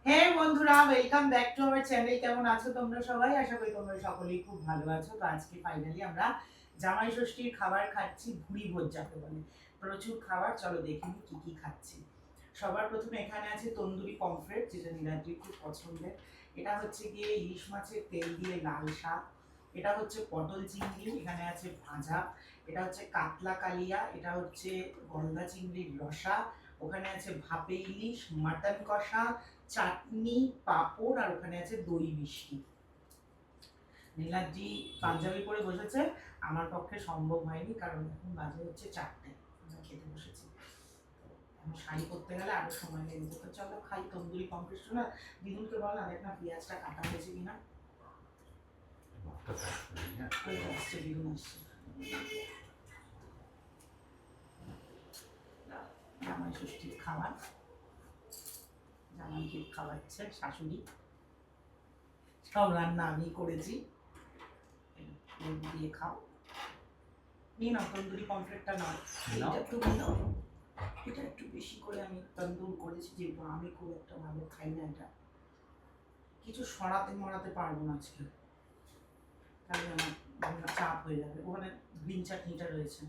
হ্যাঁ বন্ধুরা, welcome back to our channel. কেমন আছো তোমরা সবাই? আশা করি তোমরা সকলেই খুব ভালো আছো। তো আজকে ফাইনালি আমরা জামাই ষষ্ঠীর খাবার খাচ্ছি, ভুড়ি ভোজ যাকে বলে। প্রচুর খাবার, চলো দেখে নিই কি কি খাচ্ছি। সবার প্রথমে এখানে আছে তন্দুরি পমফ্রেট, যেটা নীলাদ্রির খুব পছন্দের। এটা হচ্ছে গিয়ে ইলিশ মাছের তেল দিয়ে লাল শাক। এটা হচ্ছে পটল চিংড়ি, এখানে আছে ভাজা। এটা হচ্ছে কাতলা কালিয়া, এটা হচ্ছে গলদা চিংড়ির রসা। ওখানে আছে ভাপে ইলিশ, মাটন কষা, চাটনি, পাঁপড়, আর ওখানে আছে দই মিষ্টি। নীলাদ্রি পাঞ্জাবি পরে বসেছে, আমার পক্ষে সম্ভব হয়নি, কারণ এখন বাজে হচ্ছে 4টে, আমরা খেতে বসেছি। এখন শাড়ি করতে গেলে আরো সময় লেগে যেত। চলো খাই তন্দুরি কমপ্লিট। না দিদুনকে বল না, দেখ না পেঁয়াজটা কাটা হয়েছে কিনা। আসছে, দিদুন আসছে। জামাই ষষ্ঠীর খাবার, জামাইকে খাওয়াচ্ছে শাশুড়ি। সব রান্না আমি করেছি, দিয়ে খাও। নিয়ে নাও তন্দুরি পমফ্রেটটা, নাও এটা একটু নাও। এটা একটু বেশি করে আমি তন্দুর করেছি, যেহেতু আমি খুব একটা ভালো খাই না এটা। কিছু সরাতে মরাতে পারবো না আজকে, তাহলে আমার চাপ হয়ে যাবে। ওখানে গ্রিন চাটনিটা রয়েছে,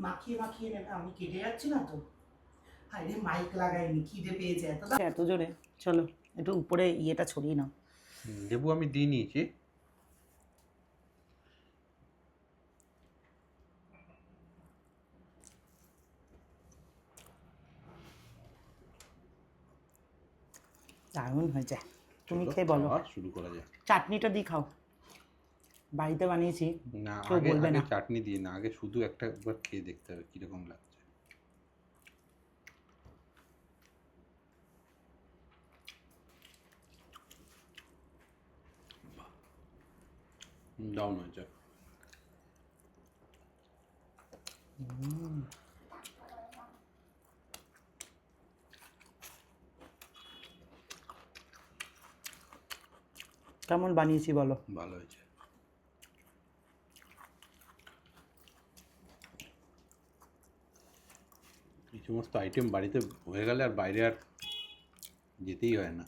মাখিয়ে মাখিয়ে নেবে। আমি কেটে যাচ্ছি না তো। আরে মাইক লাগাইনি, খিদে পেয়েছে এত এত জোরে। চলো একটু উপরে ইয়েটা ছড়িয়ে নাও। লেবু আমি দিয়ে নিয়েছি। দারুণ হয়েছে, তুমি খেয়ে বলো। শুরু করা যায়। চাটনিটা দিয়ে খাও, বাড়িতে বানিয়েছি, না, কেউ আগে বলবে আগে না। চাটনি দিয়ে না, আগে শুধু একবার খেয়ে দেখতে হবে কিরকম লাগছে। ডাউন হয়েছে। কেমন বানিয়েছি বলো? ভালো হয়েছে। এই সমস্ত আইটেম বাড়িতে হয়ে গেলে আর বাইরে আর যেতেই হয় না।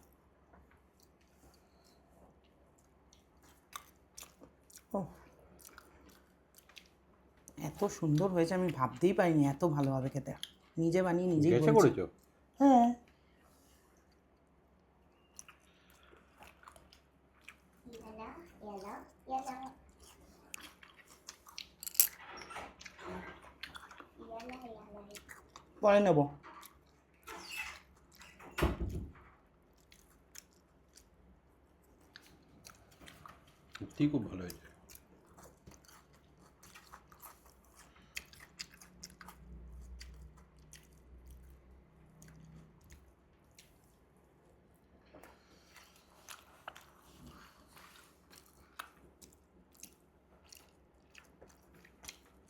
ও, এত সুন্দর হয়েছে, আমি ভাবতেই পারিনি এত ভালো হবে খেতে। নিজে বানিয়ে নিজেই গ্যাসে বলছি। করেছো? হ্যাঁ। পরে নেবো। সত্যিই খুব ভালো হয়েছে।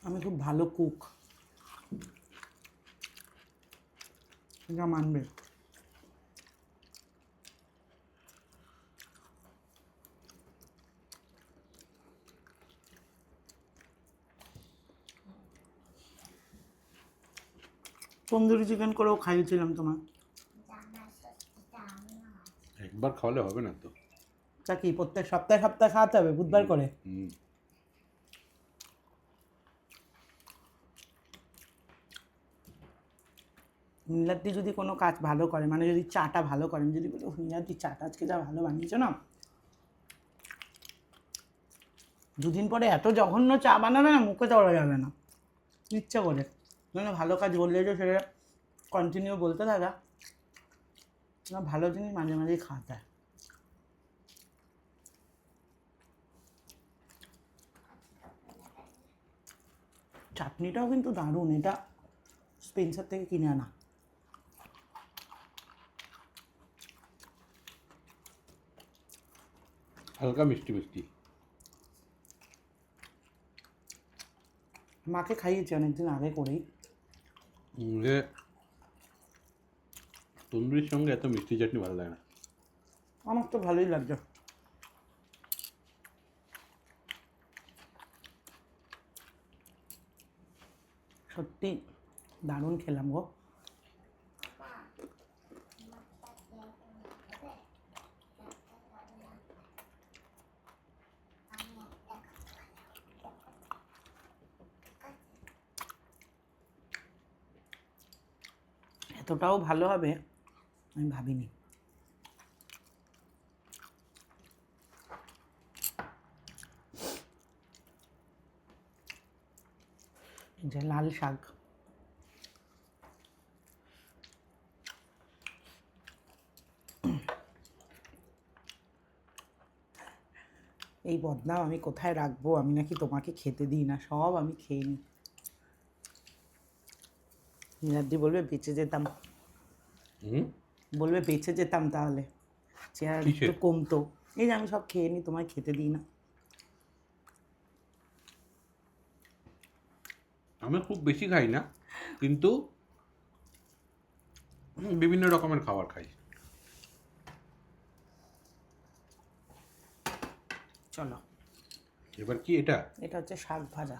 আমি খুব ভালো কুক, এটা মানবে। তন্দুরি চিকেন করেও খাইয়েছিলাম তোমার। একবার খাওয়ালে হবে না তো। তা কি প্রত্যেক সপ্তাহে সপ্তাহে খাওয়াতে হবে, বুধবার করে? হুম। নীলাদ্রি যদি কোনো কাজ ভালো করে, মানে যদি চাটা ভালো করে, আমি যদি বলি নীলাদ্রি চাটা আজকে যা ভালো বানিয়েছো না, 2 দিন পরে এত জঘন্য চা বানাবে না, মুখে দেওয়া যাবে না। ইচ্ছা করে মানে ভালো কাজ বললে যে সেটা কন্টিনিউ বলতে থাকা না, ভালো জিনিস মাঝে মাঝেই খাওয়াতে হয়। চাটনিটাও কিন্তু দারুণ, এটা স্পেন্সার থেকে কিনে আনা। হালকা মিষ্টি মিষ্টি। মাকে খাইয়েছি অনেকদিন আগে করেই। তন্দুরির সঙ্গে এত মিষ্টি চাটনি ভালো লাগে না। আমার তো ভালোই লাগছে। সত্যি দারুণ খেলাম গো। এতটাও ভালো হবে আমি ভাবিনি। এই যে লাল শাক, এই বদনাম আমি কোথায় রাখবো? আমি নাকি তোমাকে খেতে দিই না, সব আমি খেয়ে নিই। নীলাদ্রি বলবে বেঁচে যেতাম, বলবে বেঁচে যেতাম তাহলে, চেহারা একটু কমতো। এই যে আমি সব খেয়ে নিই, তোমায় খেতে দিই না। আমি খুব বেশি খাই না, কিন্তু বিভিন্ন রকমের খাবার খাই। চলো, এবার কি এটা? এটা হচ্ছে শাক ভাজা।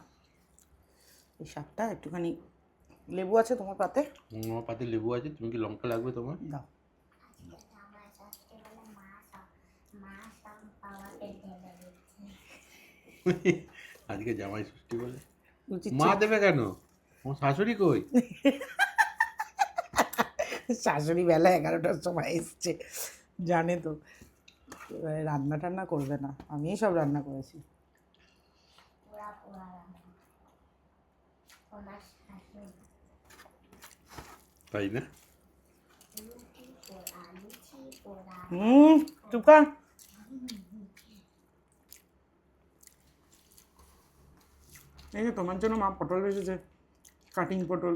এই শাকটা একটুখানি, লেবু আছে তোমার পাতে? আমার পাতে লেবু আছে, তুমি কি লঙ্কা লাগবে তোমার? দাও। আজকে জামাই ষষ্ঠী বলে উচিত মা ছিল। দেবে কেন? আমার শাশুড়ি কই? শাশুড়ি বেলা 11টার সময় এসছে, জানে তো। এবারে রান্না টান্না করবে না, আমিই সব রান্না করেছি। তাই না? চুপ কর। এই যে তোমার জন্য মা পটল এসেছে, কাটিং পটল।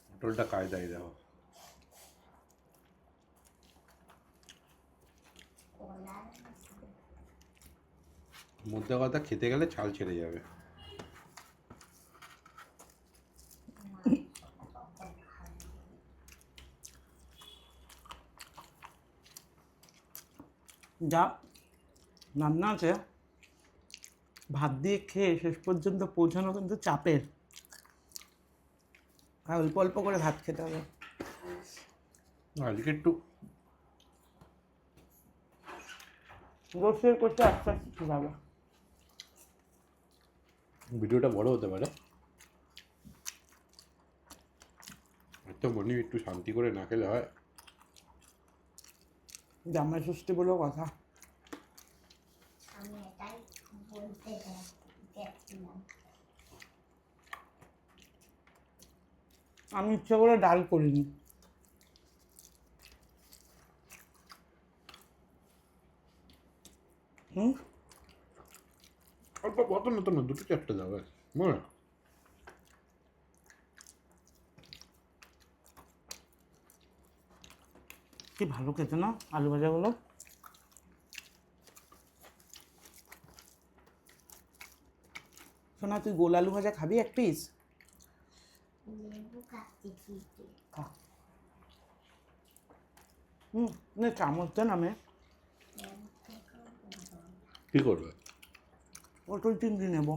পটলটা কায়দায় দাও। মধ্যে কথা, খেতে গেলে ছাল ছেড়ে যাবে। যা রান্না আছে, ভাত দিয়ে খেয়ে শেষ পর্যন্ত পৌঁছানো কিন্তু চাপের। আর অল্প অল্প করে ভাত খেতে হবে। আজকে একটু গোসল করতে আস্তে আস্তে ঠিক হবে। ভিডিওটা বড় হতে পারে, এত মনে একটু শান্তি করে না খেলে হয়? জামাই ষষ্ঠী বলেও কথা। আমি এটাই বলতে গেছিলাম। আমি ইচ্ছে করে ডাল করিনি। অল্প কত না, তো না, দুটো চারটে দাও ব্যাস, বুঝলে? কি ভালো খেতে না আলু ভাজাগুলো। শোনা, তুই গোল আলু ভাজা খাবি এক পিস? লেবু কাটতে দিতে খা। নে চামচ দেন আমি। কি করবে? পটল চিংড়ি নেবো।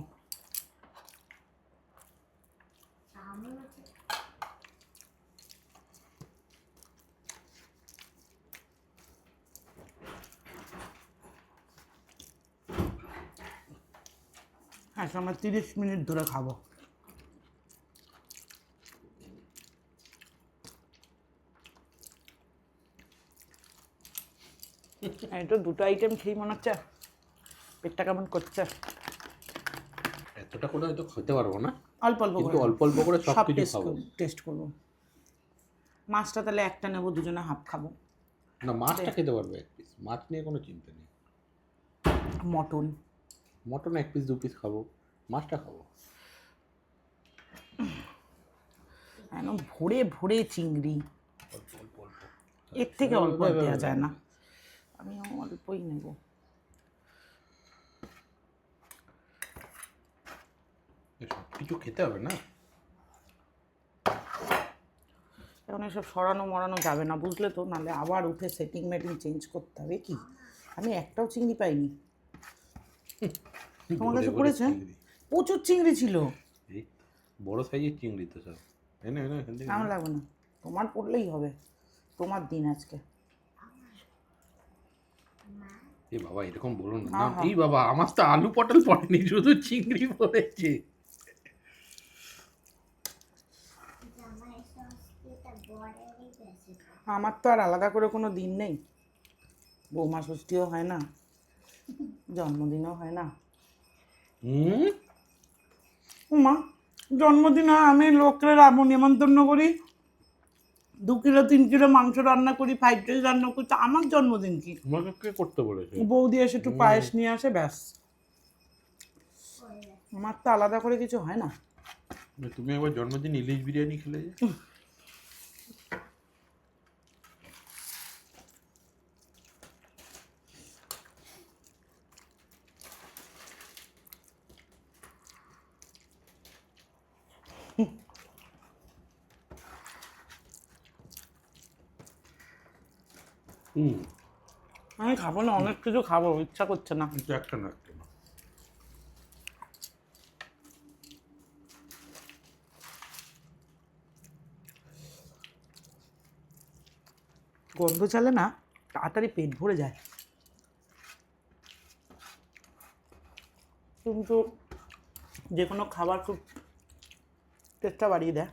হ্যাঁ, আমরা 30 মিনিট ধরে খাবো। এই তো দুটো আইটেম খেয়ে মনে হচ্ছে পেটটা কেমন করছে। এতটা করে হয়তো খেতে পারবো না, অল্প অল্প কিন্তু করে অল্প অল্প করে সব সব কিছু খাবো। টেস্ট করবো। মাছটা তাহলে একটা নেবো, দুজনে হাফ খাবো। না, মাছটা খেতে পারবে এক পিস, মাছ নিয়ে কোনো চিন্তা নেই। মটন, মটন এক পিস দু পিস খাবো, মাছটা খাবো। একদম ভরে ভরে চিংড়ি, অল্প অল্প অল্প, এর থেকে অল্প দেওয়া যায় না। আমি অল্পই নেব। সব কিছু খেতে হবে না। এখন এসব সরানো মরানো যাবে না, বুঝলে তো, নাহলে আবার উঠে সেটিং মেটিং চেঞ্জ করতে হবে। কি আমি একটাও চিংড়ি পাইনি। তোমার কাছে পড়েছে? প্রচুর চিংড়ি ছিল। এই বড় সাইজের চিংড়ি তো সব। এনে এনে এখান থেকে আমার লাগবে না, তোমার পড়লেই হবে, তোমার দিন আজকে। মা এই বাবা এরকম বলো না। হ্যাঁ, না, হ্যাঁ। এই বাবা আমার তো আলু পটল পড়েনি, শুধু চিংড়ি পড়েছে। জামাই ষষ্ঠীটা বরেরই বেশি করে। আমার তো আর আলাদা করে কোনো দিন নেই, বৌমা ষষ্ঠীও হয় না, জন্মদিনও হয় না। হুম, মা জন্মদিন হয়, আমি লোকের নিমন্ত্রণ করি, 2 কিলো 3 কিলো মাংস রান্না করি, ফ্রাইড রাইস রান্না করি, তা আমার জন্মদিন কি? তোমাকে কে করতে বলেছে? বৌদি এসে একটু পায়েস নিয়ে আসে, ব্যাস। করে দেয়। আমার তো আলাদা করে কিছু হয় না। তুমি একবার জন্মদিন ইলিশ বিরিয়ানি খেলে যে। হুম, আমি খাবো না, অনেক কিছু খাবো, ইচ্ছা করছে না। কিন্তু একটা না একটা না। গন্ধ চালে না, তাড়াতাড়ি পেট ভরে যায়, কিন্তু যে কোনো খাবার খুব টেস্টটা বাড়িয়ে দেয়।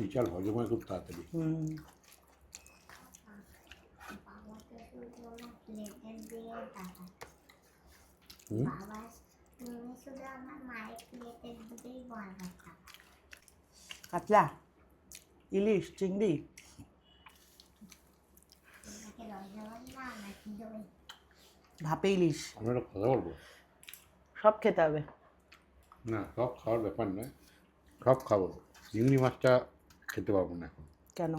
এই চাল হজম হয় খুব তাড়াতাড়ি। বাবাকে শুধু আমার প্লেটের দিকে তাকায়। হুম, বাবা তুমি শুধু আমার মায়ের প্লেটের দিকেই বারবার তাকায়। কাতলা, ইলিশ, চিংড়ি, তোমাকে রসগোল্লা নাকি দই? ভাপে ইলিশ, আমি একটা কথা বলবো। সব খেতে হবে। না, সব খাওয়ার ব্যাপার নয়, সব খাবো। চিংড়ি মাছটা খেতে পারবো না এখন। কেন?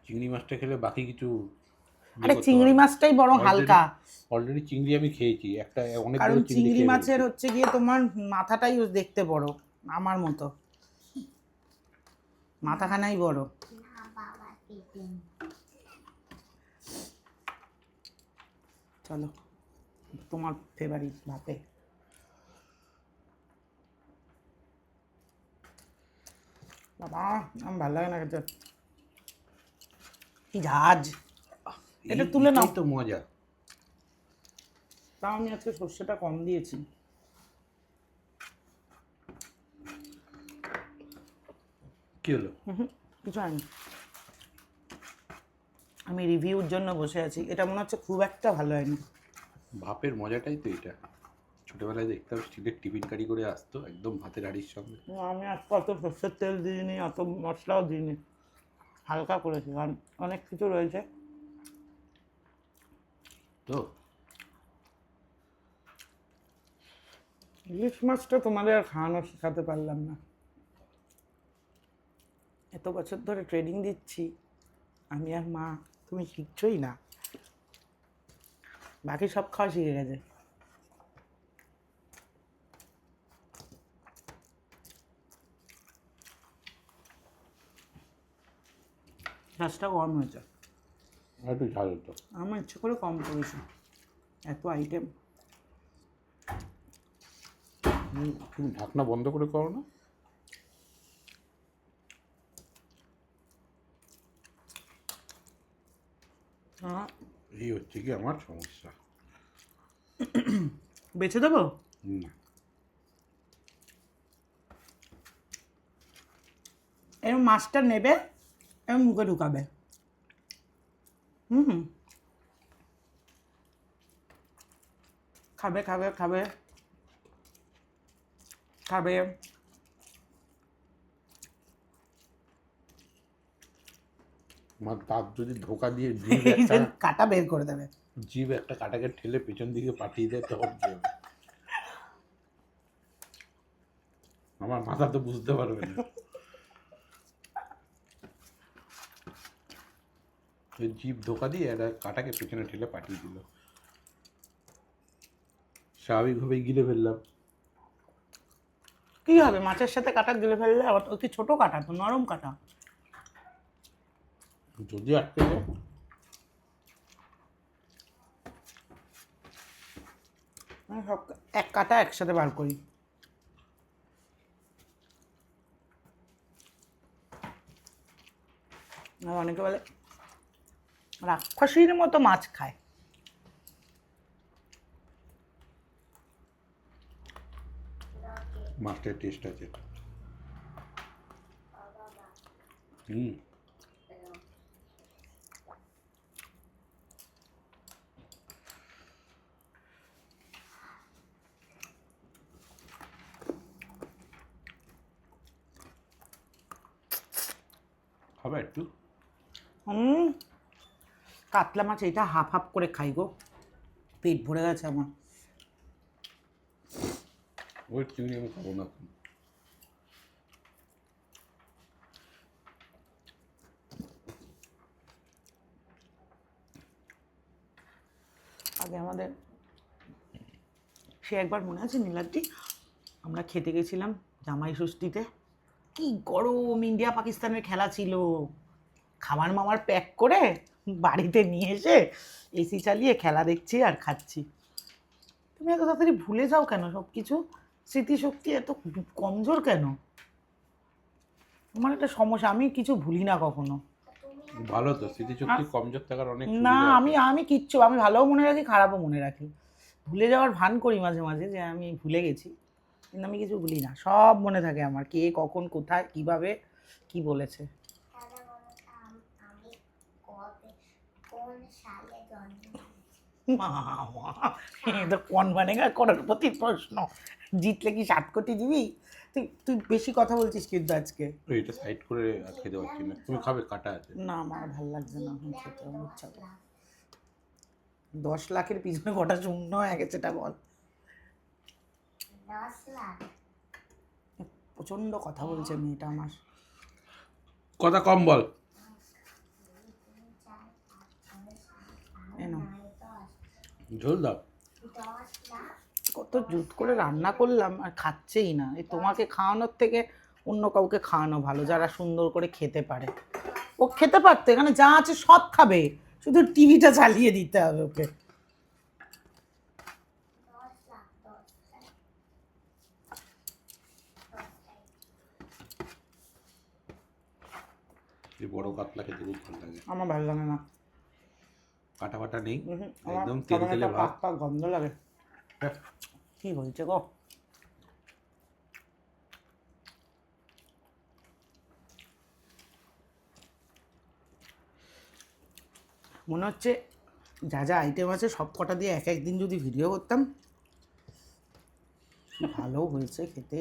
চিংড়ি মাছটা খেলে বাকি কিছু আরে চিংড়ি মাছটাই বড় হালকা, অলরেডি চিংড়ি আমি খেয়েছি একটা, অনেক কারণ বড় চিংড়ি চিংড়ি খেয়ে মাছের ফেলেছি। হচ্ছে গিয়ে তোমার মাথাটাই দেখতে বড়, আমার মতো মাথাখানাই বড়। না বাবা পেটেন। চলো, তোমার ফেভারিট ভাপে। বাবা আমার ভালো লাগে না খেতে, কি ঝাঁজ। এটা তুলে নাও। এইটাই তো মজা। তাও আমি আজকে সর্ষেটা কম দিয়েছি। কি হলো? কিছু হয়নি, আমি রিভিউর জন্য বসে আছি। এটা মনে হচ্ছে খুব একটা ভালো হয়নি। ভাপের মজাটাই তো এটা। ছোটবেলায় দেখতাম স্টিলের টিফিন কারি করে আসতো একদম ভাতের হাঁড়ির সঙ্গে। আমি আজকে অত সর্ষের তেল দিইনি, অত মশলাও দিইনি, হালকা করেছি, কারণ অনেক কিছু রয়েছে তো ইলিশ মাছটা তোমাদের আর খাওয়ানো শেখাতে পারলাম না। এত বছর ধরে ট্রেনিং দিচ্ছি আমি আর মা, তুমি শিখছই না, বাকি সব খাওয়া শিখে গেছে। গ্যাসটা কম হয়েছে, আর একটু ঝাল হতো। আমার ইচ্ছে করে কম করেছি, এত আইটেম। তুমি ঢাকনা বন্ধ করে করো না। এই হচ্ছে কি আমার সমস্যা। বেছে দেবো? না, এরকম মাছটা নেবে এবং মুখে ঢুকাবে। হুম, খাবে খাবে খাবে খাবে। আমার দাঁত যদি ধোকা দিয়ে এই যে কাটা বের করে দেবে। জিভ একটা কাটাকে ঠেলে পেছন দিকে পাঠিয়ে দেয় তখন কি হবে? আমার মাথা তো বুঝতে পারবে না। ওই জিভ ধোকা দিয়ে একটা কাটাকে পেছনে ঠেলে পাঠিয়ে দিল। স্বাভাবিকভাবেই গিলে ফেললাম। কি হবে মাছের সাথে কাটা গিলে ফেললে? আবার অতি ছোট কাটা তো, নরম কাটা। যদি আটকে যায় আমি সব এক কাটা একসাথে বার করি। আর অনেকে বলে রাক্ষসীর মতো মাছ খায়। মাছটার টেস্ট আছে। হুম, খাবে একটু? হুম, কাতলা মাছ এটা হাফ হাফ করে খাই গো, পেট ভরে গেছে আমার। ওই চিংড়ি আমি খাবো না। আগে আমাদের সে একবার মনে আছে নীলাদ্রি, আমরা খেতে গেছিলাম জামাই ষষ্ঠীতে, কি গরম, ইন্ডিয়া পাকিস্তানের খেলা ছিল, খাবার মামার প্যাক করে বাড়িতে নিয়ে এসে এসি চালিয়ে খেলা দেখছি আর খাচ্ছি। তুমি এত তাড়াতাড়ি ভুলে যাও কেন সব কিছু? স্মৃতিশক্তি এত কমজোর কেন? আমার একটা সমস্যা, আমি কিছু ভুলি না কখনো। ভালো তো, স্মৃতিশক্তি কমজোর থাকার অনেক না, সুবিধা আছে। আমি কিচ্ছু, আমি ভালোও মনে রাখি খারাপও মনে রাখি। ভুলে যাওয়ার ভান করি মাঝে মাঝে যে আমি ভুলে গেছি, কিন্তু আমি কিছু ভুলি না, সব মনে থাকে আমার, কে কখন কোথায় কিভাবে কি বলেছে। দাদা বলো তো, আমি কবে কোন সালে জন্ম নিয়েছি? মামা, এ তো কোন বানেগা করার প্রতি প্রশ্ন। জিতলে কি 7 কোটি দিবি? তুই তুই বেশি কথা বলছিস কিন্তু আজকে। তো এটা সাইড করে আর খেতে পারছি না। তুমি খাবে? কাটা আছে। না, আমার ভালো লাগছে না এখন খেতে, আমার ইচ্ছা করে। 10 লাখ। 10 লাখের পিছনে কটা শূন্য হয়ে গেছে সেটা বল। 10 লাখ। প্রচন্ড কথা বলছে মেয়েটা আমার। কথা কম বল। 2, 3, 4, 5, 6, 7, 8, এনো। 9, 10। ঝোল দাও। 10 লাখ। কত জুত করে রান্না করলাম আর খাচ্ছেই না। এই তোমাকে খাওয়ানোর থেকে অন্য কাউকে খাওয়ানো ভালো, যারা সুন্দর করে খেতে পারে। ও খেতে পারতো, এখানে যা আছে সব খাবে, শুধু টিভিটা চালিয়ে দিতে হবে ওকে। 10 লাখ, 10 লাখ। 10 লাখ। এই বড় কাতলা খেতে খুব ভালো লাগে। আমার ভালো লাগে না। কাটা বাটা নেই, আমার একদম তেল কেমন তেলে একটা ভাত। পাক পাক গন্ধ লাগে। হ্যাঁ, কি হয়েছে গো? মনে হচ্ছে যা যা আইটেম আছে সব কটা দিয়ে এক একদিন যদি ভিডিও করতাম, কি ভালো হয়েছে খেতে।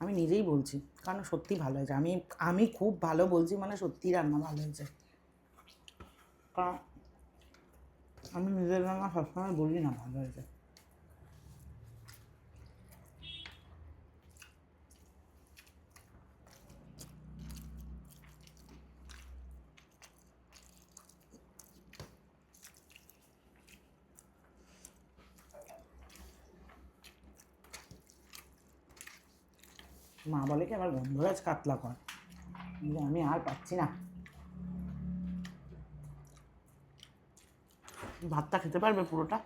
আমি নিজেই বলছি, কারণ সত্যি ভালো হয়েছে। আমি আমি খুব ভালো বলছি মানে সত্যি রান্না ভালো হয়েছে। কারণ আমি নিজের রান্না সবসময় বলি না ভালো হয়েছে। মা বলে কি, আমার গন্ধরাজ কাতলা কর, কিন্তু আমি আর পাচ্ছি না। ভাতটা খেতে পারবে পুরোটা?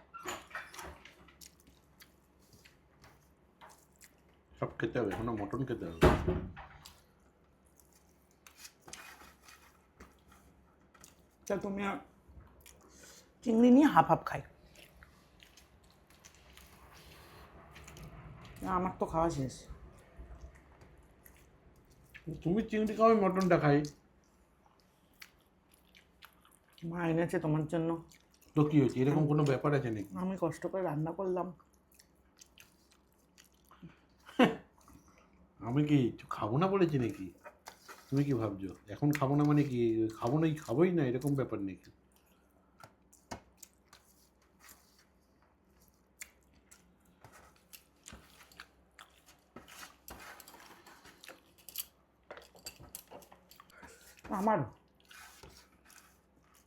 সব খেতে হবে, এখনো মটন খেতে হবে। তা তুমি আর চিংড়ি নিয়ে হাফ হাফ খাই। আমার তো খাওয়া শেষ। তুমি চিংড়ি খাও, আমি মটনটা খাই। মা এনেছে তোমার জন্য, তো কি হয়েছে? এরকম কোনো ব্যাপার আছে নাকি? আমি কষ্ট করে রান্না করলাম। আমি কি খাবো না বলেছি নাকি? তুমি কি ভাবছো এখন খাবো না মানে কি খাবো না, খাবোই না, এরকম ব্যাপার নাকি? আমার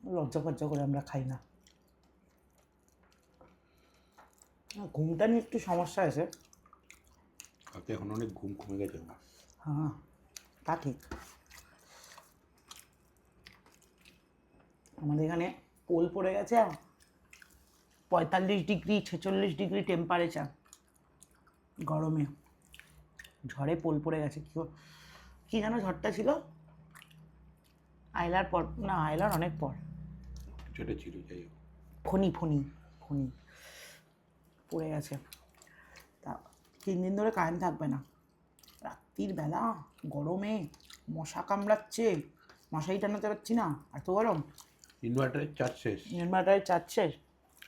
লজ্জা ফজ্জা করে আমরা খাই না। ঘুমটা নিয়ে একটু সমস্যা আছে। রাতে এখন অনেক ঘুম কমে গেছে আমার। হ্যাঁ, তা ঠিক। আমাদের এখানে পোল পড়ে গেছে 45 ডিগ্রি 46 ডিগ্রি টেম্পারেচার গরমে, ঝড়ে পোল পড়ে গেছে। কি যেন ঝড়টা ছিল? আইলার পর না, আইলার অনেক পর, যেটা ছিল যাই হোক। ফণি ফণি ফণি পড়ে গেছে। তা 3 দিন ধরে কারেন্ট থাকবে না। রাত্রির বেলা গরমে মশা কামড়াচ্ছে, মশারি টানাতে পারছি না, এত গরম। ইনভার্টারের চার্জ শেষ। ইনভার্টারে চাচ্ছে,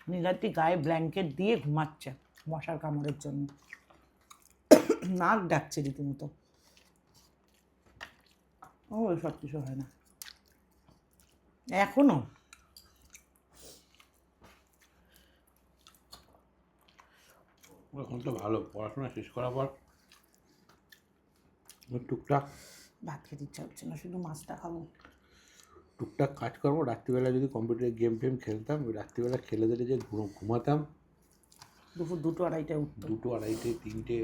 নীলাদ্রি গায়ে ব্ল্যাঙ্কেট দিয়ে ঘুমাচ্ছে মশার কামড়ের জন্য, নাক ডাকছে রীতিমতো। ও সব কিছু হয় না এখনো। এখন তো ভালো, পড়াশোনা শেষ করার পর ওই টুকটাক ভাত খেতে ইচ্ছা হচ্ছে না, শুধু মাছটা খাবো। টুকটাক কাজকর্ম রাত্রিবেলা যদি কম্পিউটারে গেম ফেম খেলতাম, ওই রাত্রিবেলা খেলে দিলে যে ঘুমাতাম দুপুর 2-2-2:30 উঠতো। 2টো 2:30 3টে,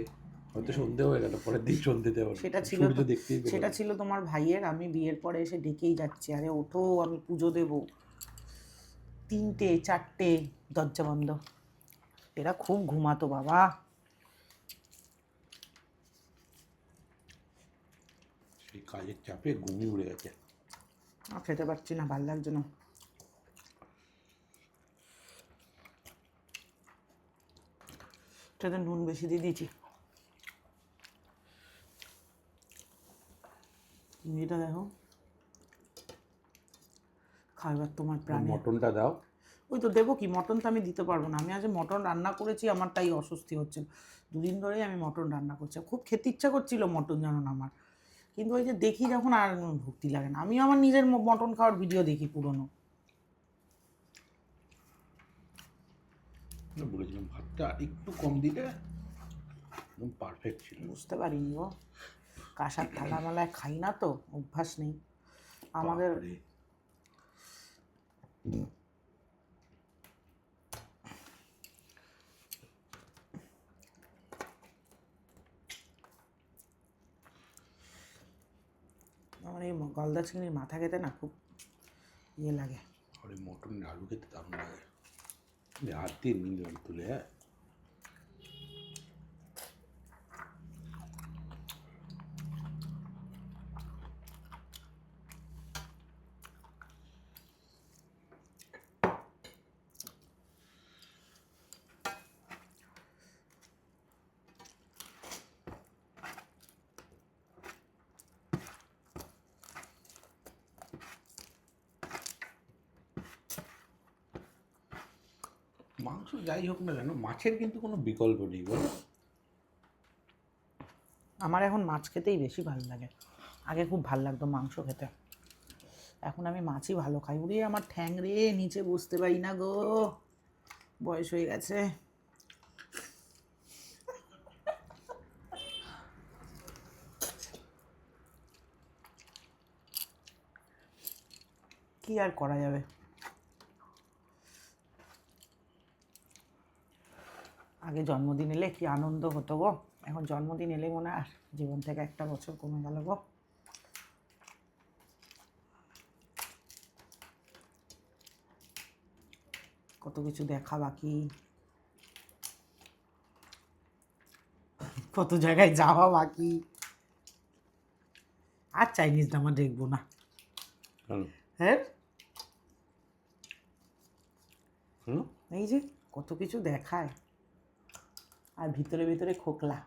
হয়তো সন্ধে হয়ে গেল, পরের দিন সন্ধেতে হবে। সেটা ছিল সূর্য দেখতেই পেলাম সেটা না। ছিল তোমার ভাইয়ের। আমি বিয়ের পরে এসে ডেকেই যাচ্ছি, আরে ওঠো আমি পুজো দেব। 3টে 4টে দরজা বন্ধ। এরা খুব ঘুমাতো বাবা। সেই কাজের চাপে ঘুমিয়ে উড়ে গেছে। আর খেতে পারছি না, ভাল লাগছে না। এটাতে নুন বেশি দিয়ে দিয়েছি। চিংড়িটা দেখো, খাইবার তোমার প্রাণে। মটনটা দাও। ওই তো দেবো কি, মটন তো আমি দিতে পারবো না। আমি আজ মটন রান্না করেছি, আমার তাই অস্বস্তি হচ্ছে। 2 দিন ধরেই আমি মটন রান্না করছি, খুব খেতে ইচ্ছা করছিল মটন, জানো না আমার। কিন্তু ওই যে দেখি যখন, আর ভক্তি লাগে না। আমি আমার নিজের মটন খাওয়ার ভিডিও দেখি পুরনো। বলেছিলাম ভাতটা একটু কম দিলে একদম পারফেক্ট ছিল। বুঝতে পারিনি গো, কাঁসার থালা মালায় খাই না তো, অভ্যাস নেই আমাদের। বাপরে। আমার এই গলদা চিংড়ির মাথা খেতে না খুব ইয়ে লাগে। আর এই মটনের আলু খেতে দারুণ লাগে। হাত দিয়ে নিলাম তুলে। হ্যাঁ, মাংস যাই হোক না কেন, মাছের কিন্তু কোনো বিকল্প নেই বলো। আমার এখন মাছ খেতেই বেশি ভালো লাগে। আগে খুব ভালো লাগতো মাংস খেতে, এখন আমি মাছই ভালো খাই। উড়িয়ে আমার ঠ্যাং রে, নিচে বসতে পারি না গো, বয়স হয়ে গেছে। কি আর করা যাবে। আগে জন্মদিন এলে কি আনন্দ হতো গো, এখন জন্মদিন এলে মনে হয় আর জীবন থেকে একটা বছর কমে গেল গো। কত কিছু দেখা বাকি, কত জায়গায় যাওয়া বাকি। আর চাইনিজ ড্রামা দেখবো না। হ্যাঁ, এই যে কত কিছু দেখায়, আর ভিতরে ভিতরে খোকলা।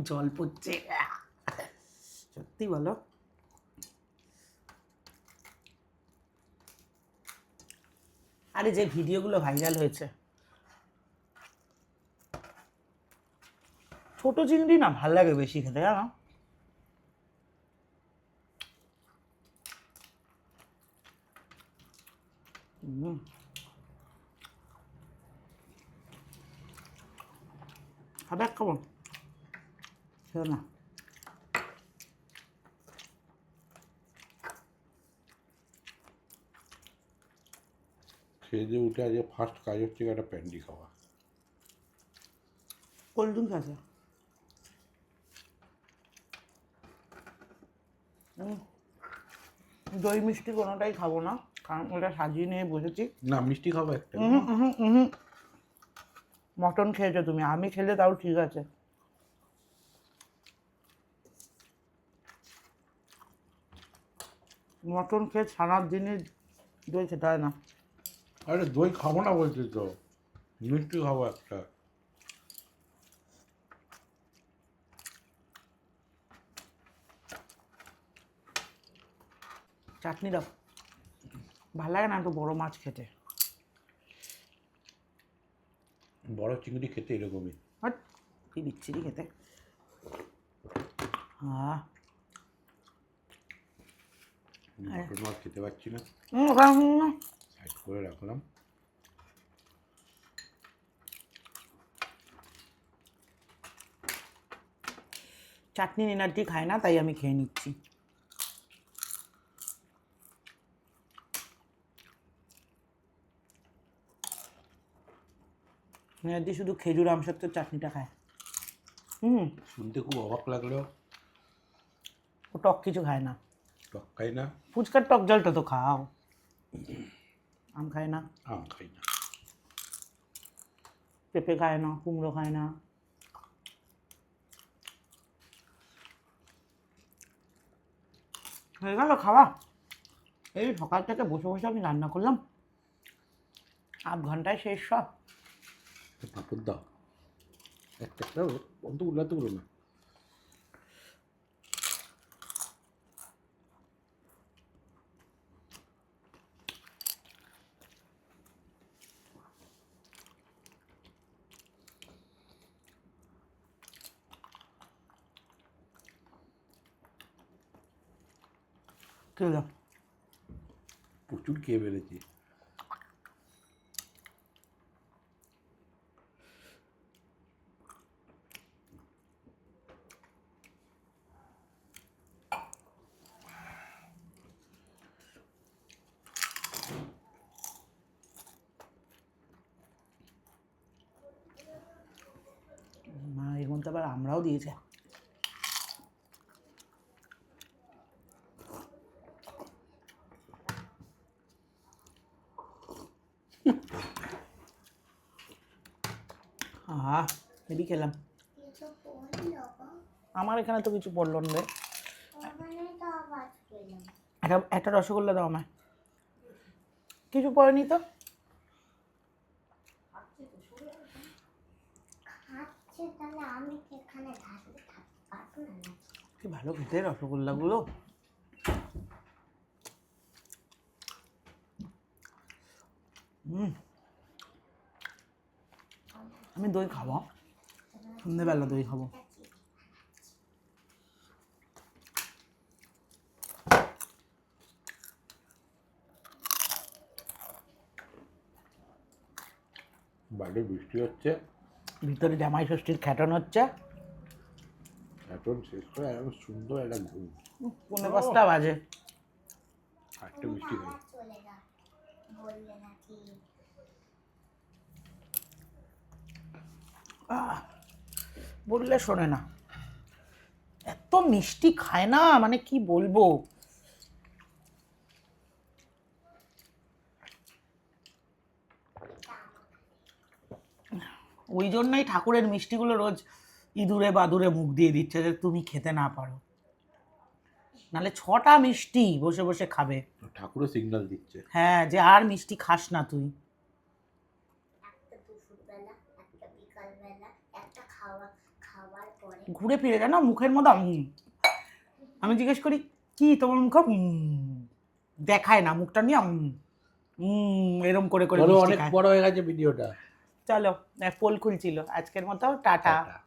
জল পড়ছে, সত্যি বলো। আরে যে ভিডিওগুলো ভাইরাল হয়েছে, ছোট চিংড়ি না ভাল লাগে বেশি খেতে, জানো। খাবে কেমন খেও না। খেয়ে দিয়ে উঠে আজকে ফার্স্ট কাজ হচ্ছে একটা প্যান্ডি খাওয়া। কোল্ড ড্রিঙ্কস আছে। দই মিষ্টি কোনোটাই খাবো না, কারণ ওটা সাজিয়ে নিয়ে বসেছি। না মিষ্টি খাবো একটা। মটন খেয়েছো তুমি, আমি খেলে তাও ঠিক আছে। মটন খেয়ে ছানার দিনে দই খেতে হয় না। আরে দই খাবো না বলছি তো, মিষ্টি খাবো একটা। চাটনি দাও, ভালো লাগে না একটু বড় মাছ খেতে। বড় চিংড়ি খেতে এরকমই। হাট, কি বিচ্ছিরি খেতে। হ্যাঁ, মটন মাছ খেতে পারছি না, সাইড করে রাখলাম। চাটনি এনার্জি খায় না, তাই আমি খেয়ে নিচ্ছি। এনার্জি শুধু খেজুর আমসত্ত্বের চাটনিটা খায়। শুনতে খুব অবাক লাগলেও ও টক কিছু খায় না। টক খাই না, ফুচকার টক জলটা তো খাও। আম খায় না, আম খাই না, পেঁপে খায় না, কুমড়ো খায় না। হয়ে গেল খাওয়া। এই সকাল থেকে বসে বসে আমি রান্না করলাম, 8 ঘন্টায় শেষ সব। পাঁপড় দাও একটা একটা, অত উল্লাতে বলো না। কি হলো? প্রচুর খেয়ে ফেলেছি। মা এর মধ্যে আবার আমরাও দিয়েছে। আহ, হেবি খেলাম। কিছু পড়লো গো? আমার এখানে তো কিছু পড়লো না রে। ওখানে তো আওয়াজ পেলাম। একটা রসগোল্লা দাও আমায়। কিছু পড়েনি তো। খাচ্ছে, তাহলে আমি কি এখানে থাকতে পারবো না নাকি? কি ভালো খেতে রসগোল্লাগুলো। আমি দই খাবো, সন্ধ্যেবেলা দই খাবো। বাইরে বৃষ্টি হচ্ছে, ভিতরে জামাই ষষ্ঠীর খ্যাটন হচ্ছে। এখন শেষ করে এখন সুন্দর একটা ঘুম। 5:45 বাজে। একটা মিষ্টি খাই। আবার চলে যা বললে নাকি? বললে শোনে না, এত মিষ্টি খায় না, মানে কি বলবো। ওই জন্যই ঠাকুরের মিষ্টিগুলো রোজ ইঁদুরে বাদুরে মুখ দিয়ে দিচ্ছে, যে তুমি খেতে না পারো। নালে 6টা মিষ্টি বসে বসে খাবে। ঠাকুরও সিগন্যাল দিচ্ছে। হ্যাঁ, যে আর মিষ্টি খাস না তুই। একটা দুপুরবেলা, একটা বিকালবেলা, একটা খাওয়ার পরে। ঘুরে ফিরে যায় না মুখের মধ্যে। আমি জিজ্ঞেস করি কি তোমার মুখ, দেখায় না মুখটা নিয়ে, এরম করে করে বলো, মিষ্টি অনেক খায়। বড় হয়ে গেছে ভিডিওটা। চলো, পোল খুলছিল। আজকের মতো টাটা। টাটা।